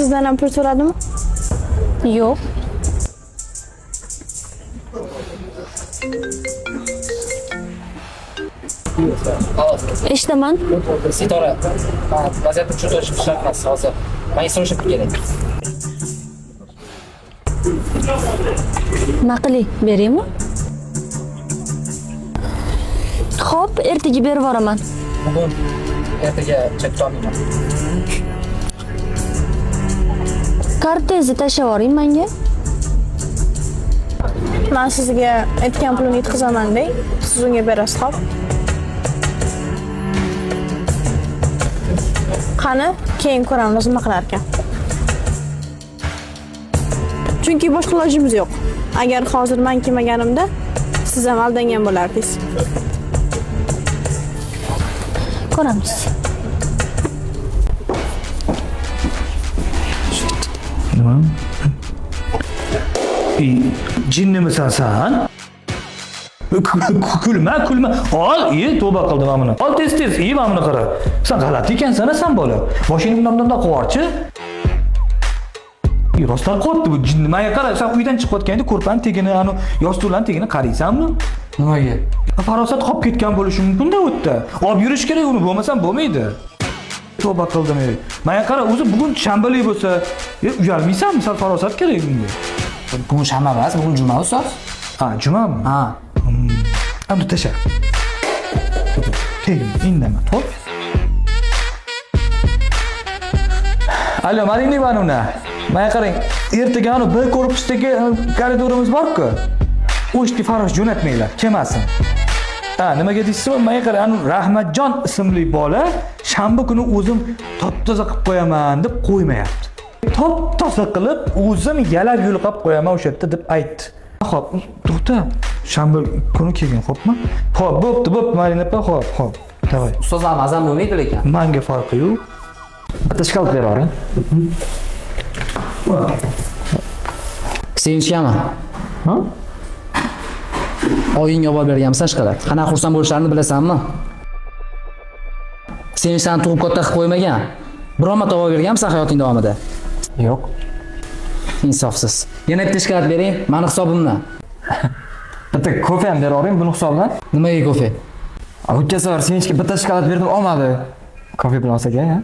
Sizdan ham pul so'radimi? Yo'q. Eshitaman. Sitora, vaziyatni tushuntirishim shart emas hozir. Men so'rashib kerak. Naqli beraymi? Xo'p, ertaga berib yuboraman. Bugun ertaga chekka olmayman. Kartangizni tashlab yuboring menga. Men sizga aytgan pulni yetkazaman-da. Siz unga berasiz, xo'p? Qani, keyin ko'ramiz nima qilar ekan. Chunki boshqa ilojimiz yo'q. Agar hozir men kelmaganimda siz ham aldangan bo'lardingiz. Ko'ramiz. Nima? Jinnimisan sen? Kulma. Ol, tavba qildim amına. Ol tez, mana buni qara. Sen g'alati ekansan, sen bola. Boshingdan qo'rchi. Rostdan qo'rqdi bu jinni. Menga qara, sen uydan chiqayotganda ko'rpani tegini, ani yostiqlarning tegini qaraysanmi? Nimaga? Farosat qolib ketgan bo'lishi mumkin-da u yerda. Olib yurish kerak uni, bo'lmasam bo'lmaydi. Tavba qildim. Menga qara, o'zi bugun shanbalik bo'lsa, uyalmaysanmi? Sal farosat kerak bunga. Bugun shanba emas, bugun juma ustoz. Ha, jumami? Ha. Endi tasha. Tegim, indamay. Xo'p. Alo, Marina Ivanovna. Menga qarang, ertaga ana bir korpusdagi koridorimiz bor-ku. O ishga farosh jo'natmanglar, kelmasin. Ha, nimaga deysizmi? Menga qarang, ana Rahmatjon ismli bola shanba kuni o'zim top-toza qilib qo'yaman deb qo'ymayapti. Top-toza qilib, o'zim yalab yulqab qo'yaman o'sha yerda deb aytdi. Xo'p, to'xta. Shanba kuni kelgin, xo'pmi? Xo'p, bo'pti, Marina opa, xo'p. Davay. Ustozlar mazam bo'lmaydi lekin. Menga farqi yo'q. Bitta shkal beravering. Sevinchganmi? Ha? Oyingga olib berganmisan shkolat. Qanaqa xursand bo'lishlarini bilasanmi? Sevinchdan tug'ib katta qilib qo'ymagan. Biror marta olib berganmisan hayoting davomida? Yo'q. Insofsiz. Yana bitta shkolat bering, meni hisobimdan. Bitta kofe ham beravering buni hisobidan. Nimaga kofe? O'tgan safar Sevinchga bitta shokolad berdim, olmadi. Kofe bilan olsak-a?